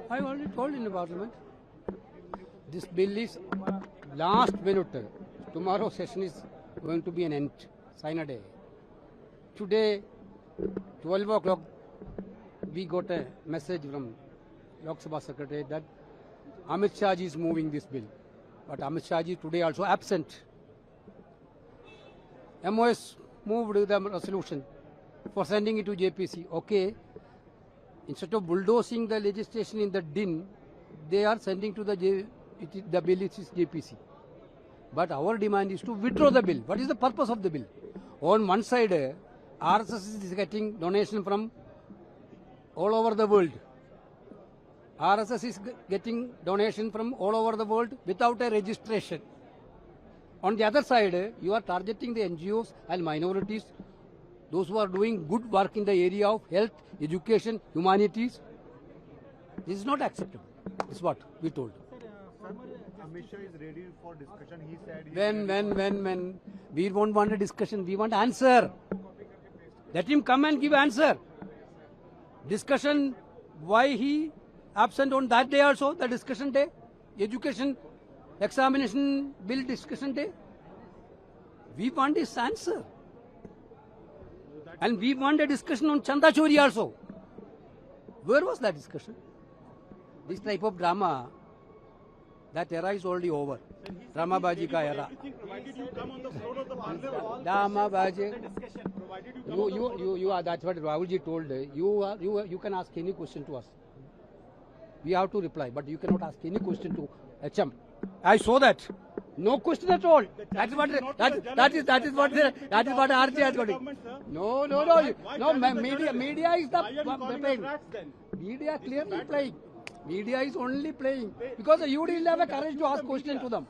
I already told in the parliament. This bill is last minute. Tomorrow session is going to be an end. Sign a day. Today, 12 o'clock, we got a message from Lok Sabha Secretary that Amit Shah ji is moving this bill. But Amit Shah ji today also absent. MOS moved the resolution for sending it to JPC. Okay, instead of bulldozing the legislation in the DIN, they are sending to the bill is JPC. But our demand is to withdraw the bill. What is the purpose of the bill? On one side, RSS is getting donation from all over the world. RSS is getting donation from all over the world without a registration. On the other side, you are targeting the NGOs and minorities, those who are doing good work in the area of health, education, humanities. This is not acceptable. This is what we told. Amit Shah is ready for discussion. He said. When we won't want a discussion, we want answer. Let him come and give answer. Discussion, why he absent on that day also, the discussion day, education, examination bill discussion day. We want his answer. And we want a discussion on Chanda Chori also. Where was that discussion? This type of drama, that era is already over. Drama Baji ka era. Provided you come on the floor of the parliament. Drama Baji. Provided you You are, that's what Rahulji told. You can ask any question to us. We have to reply, but you cannot ask any question to HM. I saw that. No question at all. That is what RJ has got it. No. Media is the media clearly playing. Media is only playing because you didn't have a courage to ask question to them.